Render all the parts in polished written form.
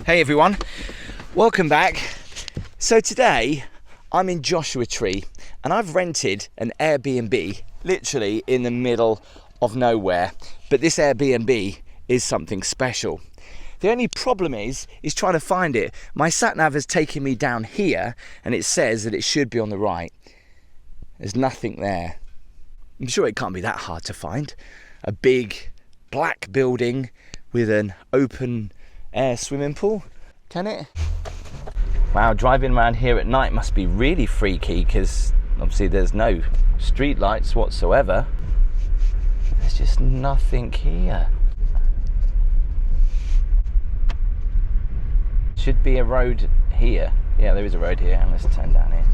Hey everyone, welcome back. So today I'm in Joshua Tree and I've rented an Airbnb literally in the middle of nowhere, but this Airbnb is something special. The only problem is trying to find it. My sat nav has taken me down here and it says that it should be on the right. There's nothing there. I'm sure it can't be that hard to find. A big black building with an open air swimming pool, can it? Wow, driving around here at night must be really freaky because obviously there's no street lights whatsoever. There's just nothing here. Should be a road here. Yeah, there is a road here, and let's turn down here.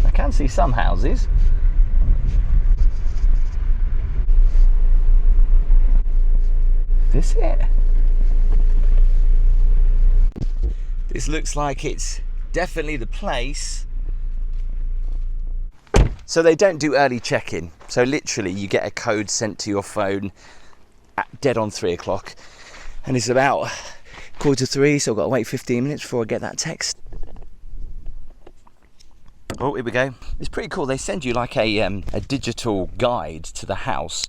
I can see some houses. Is this it? This looks like it's definitely the place. So they don't do early check-in. So literally you get a code sent to your phone at dead on 3 o'clock. And it's about 2:45, so I've got to wait 15 minutes before I get that text. Oh, here we go. It's pretty cool. They send you like a digital guide to the house,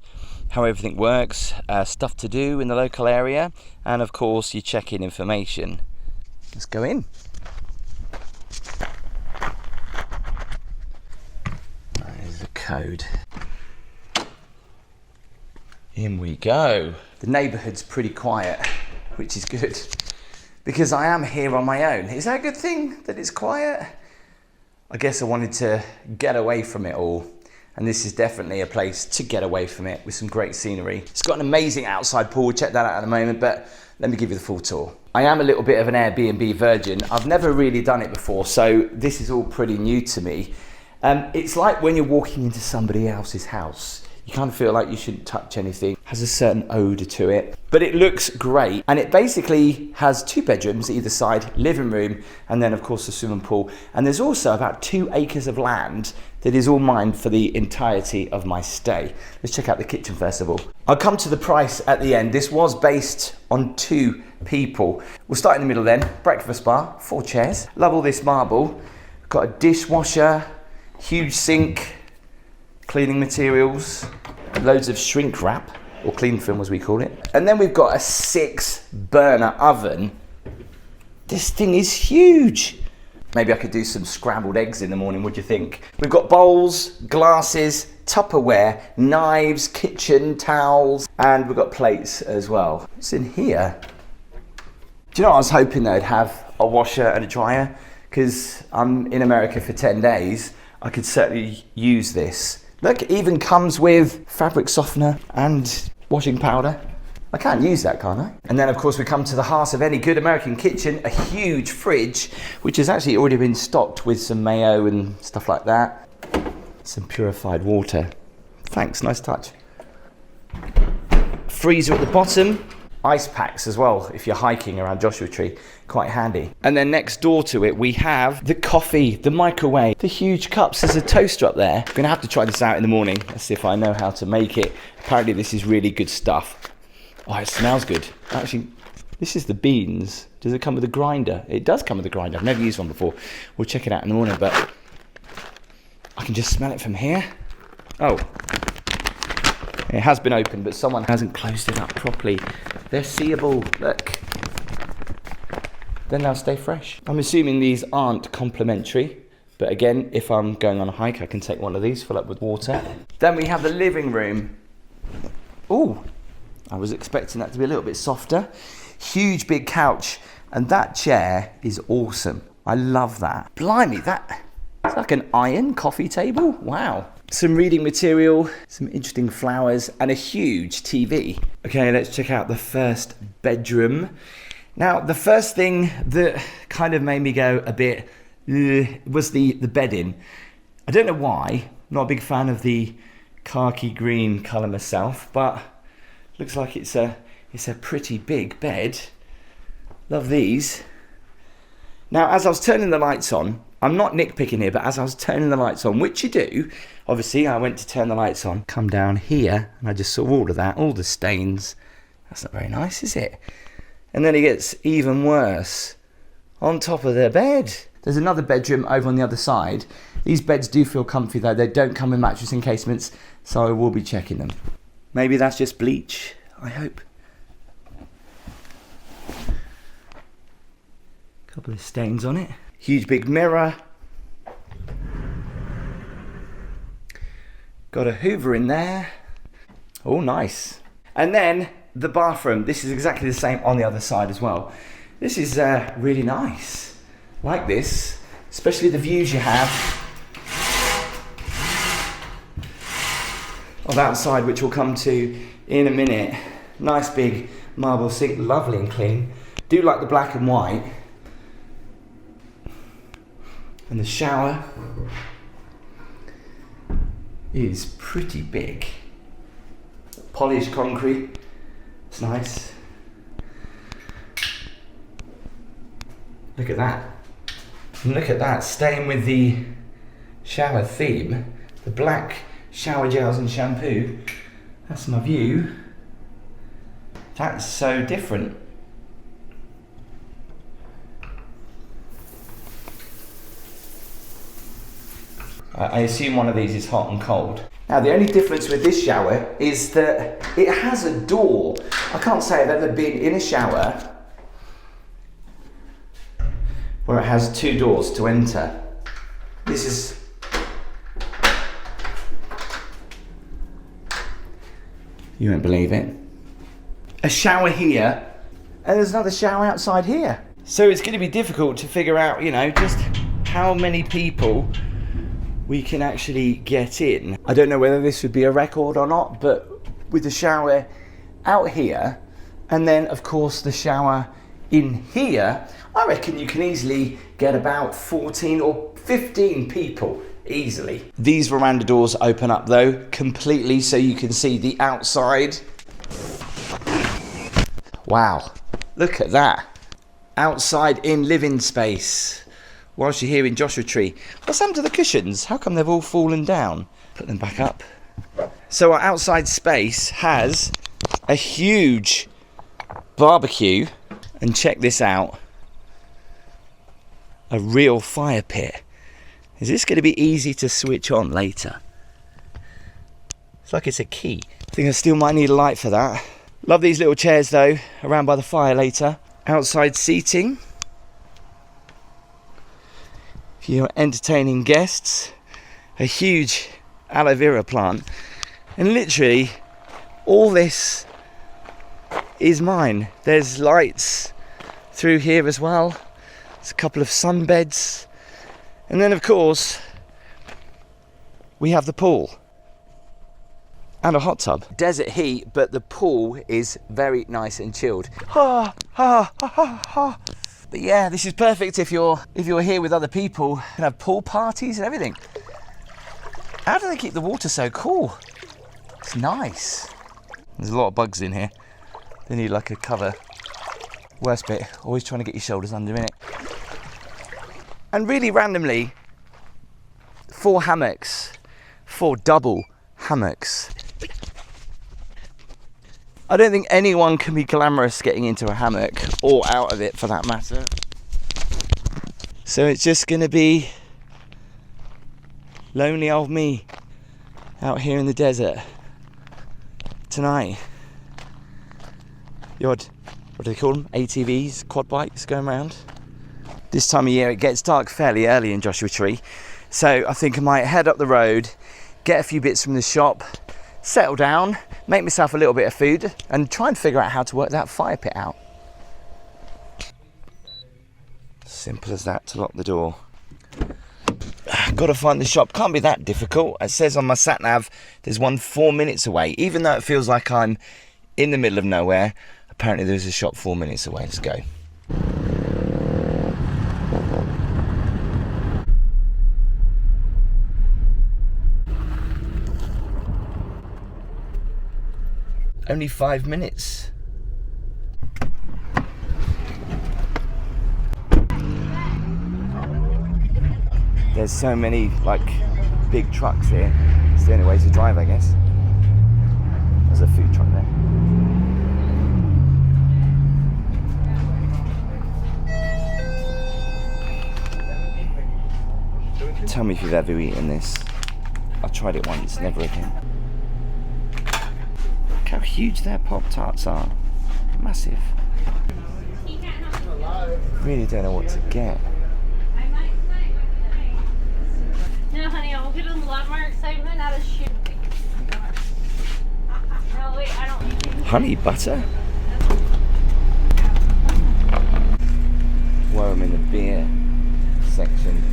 how everything works, stuff to do in the local area, and of course your check-in information. Let's go in. There's the code. In we go. The neighbourhood's pretty quiet, which is good, because I am here on my own. Is that a good thing that it's quiet? I guess I wanted to get away from it all. And this is definitely a place to get away from it with some great scenery. It's got an amazing outside pool, we'll check that out in a moment, but let me give you the full tour. I am a little bit of an Airbnb virgin. I've never really done it before, so this is all pretty new to me. It's like when you're walking into somebody else's house. You kind of feel like you shouldn't touch anything. It has a certain odour to it, but it looks great. And it basically has 2 bedrooms either side, living room, and then of course the swimming pool. And there's also about 2 acres of land that is all mine for the entirety of my stay. Let's check out the kitchen first of all. I'll come to the price at the end. This was based on 2 people. We'll start in the middle then. Breakfast bar, 4 chairs. Love all this marble. Got a dishwasher, huge sink, cleaning materials, loads of shrink wrap, or clean film as we call it. And then we've got a 6 burner oven. This thing is huge. Maybe I could do some scrambled eggs in the morning, what do you think? We've got bowls, glasses, Tupperware, knives, kitchen towels, and we've got plates as well. What's in here? Do you know what I was hoping they'd have? A washer and a dryer, because I'm in America for 10 days. I could certainly use this. Look, it even comes with fabric softener and washing powder. I can't use that, can't I? And then of course we come to the heart of any good American kitchen, a huge fridge, which has actually already been stocked with some mayo and stuff like that. Some purified water. Thanks, nice touch. Freezer at the bottom. Ice packs as well, if you're hiking around Joshua Tree, quite handy. And then next door to it, we have the coffee, the microwave, the huge cups. There's a toaster up there. I'm gonna have to try this out in the morning. Let's see if I know how to make it. Apparently this is really good stuff. Oh, it smells good. Actually, this is the beans. Does it come with a grinder? It does come with a grinder. I've never used one before. We'll check it out in the morning, but I can just smell it from here. Oh. It has been opened, but someone hasn't closed it up properly. They're seeable, look. Then they'll stay fresh. I'm assuming these aren't complimentary, but again, if I'm going on a hike, I can take one of these, fill up with water. Then we have the living room. Ooh, I was expecting that to be a little bit softer. Huge big couch, and that chair is awesome. I love that. Blimey, it's like an iron coffee table, wow. Some reading material, some interesting flowers, and a huge TV. Okay, let's check out the first bedroom. Now, the first thing that kind of made me go a bit was the bedding. I don't know why, not a big fan of the khaki green colour myself, but looks like it's a pretty big bed. Love these. Now, as I was turning the lights on, I'm not nitpicking here, but as I was turning the lights on, which you do, obviously I went to turn the lights on, come down here, and I just saw all of that, all the stains, That's not very nice, is it? And then it gets even worse. On top of their bed. There's another bedroom over on the other side. These beds do feel comfy though. They don't come with mattress encasements, so I will be checking them. Maybe that's just bleach, I hope. Couple of stains on it. Huge big mirror. Got a Hoover in there. Oh, nice. And then the bathroom. This is exactly the same on the other side as well. This is really nice. Like this, especially the views you have of outside, which we'll come to in a minute. Nice big marble sink, lovely and clean. Do like the black and white. And the shower is pretty big. Polished concrete, it's nice. Look at that. And look at that, staying with the shower theme, the black shower gels and shampoo. That's my view. That's so different. I assume one of these is hot and cold. Now the only difference with this shower is that it has a door. I can't say I've ever been in a shower where it has two doors to enter. This is... You won't believe it. A shower here, and there's another shower outside here. So it's going to be difficult to figure out, you know, just how many people we can actually get in. I don't know whether this would be a record or not, but with the shower out here, and then of course the shower in here, I reckon you can easily get about 14 or 15 people easily. These veranda doors open up though completely so you can see the outside. Wow, look at that. Outside in living space. Whilst you're here in Joshua Tree. What's happened to the cushions? How come they've all fallen down? Put them back up. So our outside space has a huge barbecue. And check this out. A real fire pit. Is this going to be easy to switch on later? It's like it's a key. I think I still might need a light for that. Love these little chairs though, around by the fire later. Outside seating. If you're entertaining guests. A huge aloe vera plant. And literally, all this is mine. There's lights through here as well. There's a couple of sunbeds. And then of course, we have the pool. And a hot tub. Desert heat, but the pool is very nice and chilled. Ha, ha, ha, ha, ha. But yeah, this is perfect if you're here with other people. You can have pool parties and everything. How do they keep the water so cool? It's nice. There's a lot of bugs in here. They need like a cover. Worst bit, always trying to get your shoulders under in it. And really randomly, 4 hammocks. 4 double hammocks. I don't think anyone can be glamorous getting into a hammock, or out of it for that matter. So it's just going to be lonely old me out here in the desert tonight. The odd, what do they call them? ATVs, quad bikes going around. This time of year it gets dark fairly early in Joshua Tree, so I think I might head up the road, get a few bits from the shop, settle down, make myself a little bit of food, and try and figure out how to work that fire pit out. Simple as that to lock the door. Got to find the shop. Can't be that difficult. It says on my sat nav there's one 4 minutes away. Even though it feels like I'm in the middle of nowhere, apparently there's a shop 4 minutes away. Let's go. Only 5 minutes. There's so many like big trucks here. It's the only way to drive, I guess. There's a food truck there. Tell me if you've ever eaten this. I tried it once, never again. Look how huge their Pop-Tarts are. Massive. Really don't know what to get. No, honey, I will get a lot more excitement out of shit. No, wait, I don't need you. Honey butter? Whoa, I'm in the beer section.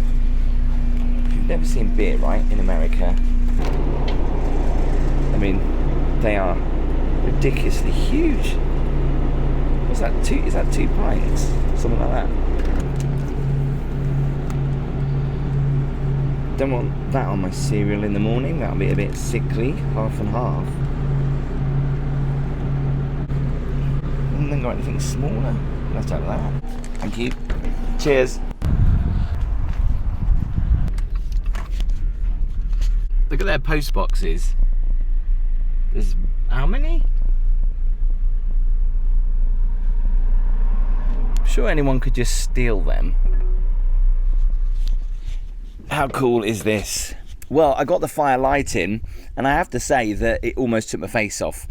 If you've never seen beer, right, in America, I mean, they are ridiculously huge. What's that, is that 2 pints? Something like that. Don't want that on my cereal in the morning, that'll be a bit sickly, half and half. And then got anything smaller? Let's have that. Thank you. Cheers. Look at their post boxes. There's how many? I'm sure anyone could just steal them. How cool is this? Well, I got the fire lighting, and I have to say that it almost took my face off.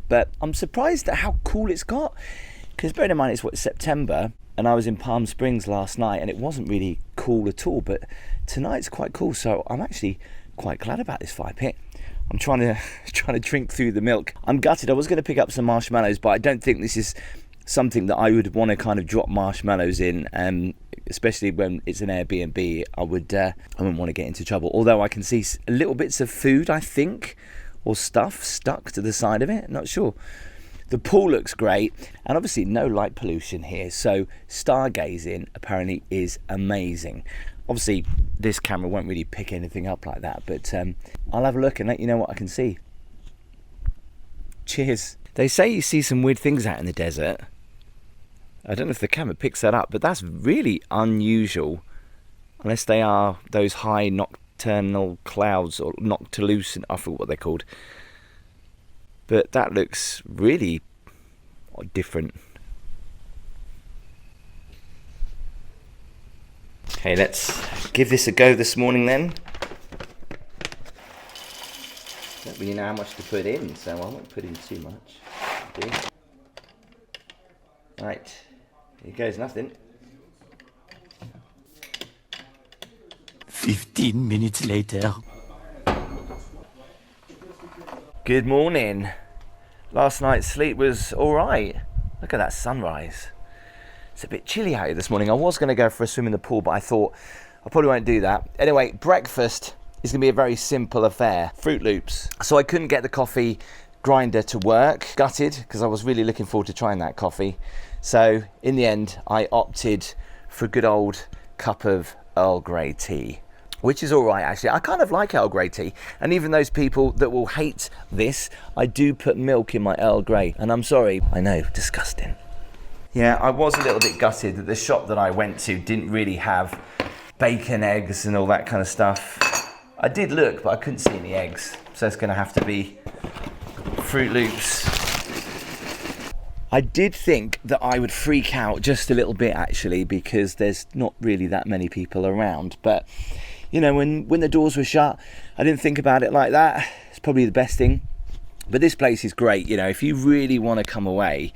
But I'm surprised at how cool it's got. Because bear in mind, it's September, and I was in Palm Springs last night, and it wasn't really cool at all. But tonight's quite cool, so I'm actually quite glad about this fire pit. I'm trying to drink through the milk. I'm gutted. I was going to pick up some marshmallows, but I don't think this is something that I would want to kind of drop marshmallows in, especially when it's an Airbnb. I wouldn't want to get into trouble. Although I can see little bits of food, I think, or stuff stuck to the side of it. Not sure. The pool looks great, and obviously no light pollution here. So stargazing apparently is amazing. Obviously, this camera won't really pick anything up like that, but I'll have a look and let you know what I can see. Cheers. They say you see some weird things out in the desert. I don't know if the camera picks that up, but that's really unusual. Unless they are those high nocturnal clouds, or noctilucent, I forget what they're called. But that looks really different. Okay, let's give this a go this morning then. Don't really know how much to put in, so I won't put in too much. Right, here goes nothing. 15 minutes later. Good morning. Last night's sleep was alright. Look at that sunrise. It's a bit chilly out here this morning. I was going to go for a swim in the pool, but I thought I probably won't do that. Anyway, breakfast is going to be a very simple affair. Fruit Loops. So I couldn't get the coffee grinder to work. Gutted, because I was really looking forward to trying that coffee. So in the end, I opted for a good old cup of Earl Grey tea, which is all right, actually. I kind of like Earl Grey tea. And even those people that will hate this, I do put milk in my Earl Grey. And I'm sorry, I know, disgusting. Yeah, I was a little bit gutted that the shop that I went to didn't really have bacon, eggs, and all that kind of stuff. I did look, but I couldn't see any eggs. So it's going to have to be Fruit Loops. I did think that I would freak out just a little bit, actually, because there's not really that many people around. But, you know, when the doors were shut, I didn't think about it like that. It's probably the best thing. But this place is great. You know, if you really want to come away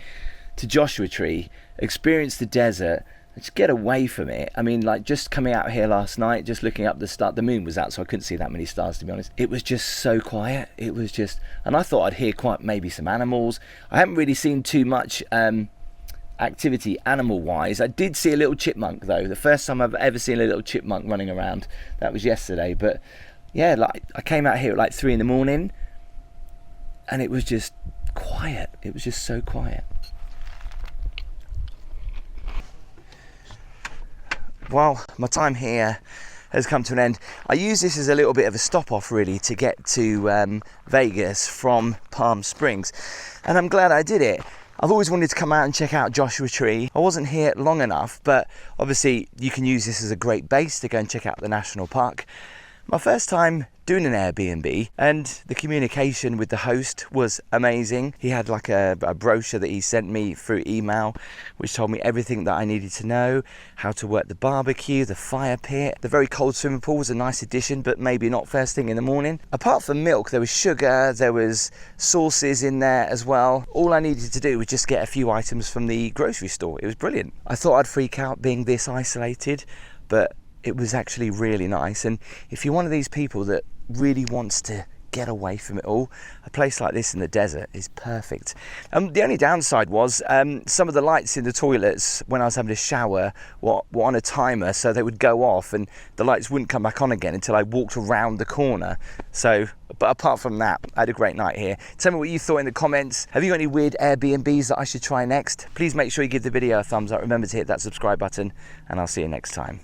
to Joshua Tree, experience the desert, just get away from it. I mean, like, just coming out here last night, just looking up the stars, the moon was out, so I couldn't see that many stars, to be honest. It was just so quiet. It was just, and I thought I'd hear quite maybe some animals. I haven't really seen too much activity animal wise. I did see a little chipmunk though. The first time I've ever seen a little chipmunk running around. That was yesterday. But yeah, like, I came out here at like 3 a.m. and it was just quiet. It was just so quiet. Well, my time here has come to an end. I use this as a little bit of a stop off really to get to Vegas from Palm Springs, and I'm glad I did it. I've always wanted to come out and check out Joshua Tree. I wasn't here long enough, but obviously you can use this as a great base to go and check out the national park. My first time doing an Airbnb, and the communication with the host was amazing. He had like a brochure that he sent me through email, which told me everything that I needed to know, how to work the barbecue, the fire pit. The very cold swimming pool was a nice addition, but maybe not first thing in the morning. Apart from milk, there was sugar, there was sauces in there as well. All I needed to do was just get a few items from the grocery store. It was brilliant. I thought I'd freak out being this isolated, but it was actually really nice. And if you're one of these people that really wants to get away from it all, a place like this in the desert is perfect. The only downside was some of the lights in the toilets when I was having a shower were on a timer, so they would go off and the lights wouldn't come back on again until I walked around the corner. So, but apart from that, I had a great night here. Tell me what you thought in the comments. Have you got any weird Airbnbs that I should try next? Please make sure you give the video a thumbs up. Remember to hit that subscribe button, and I'll see you next time.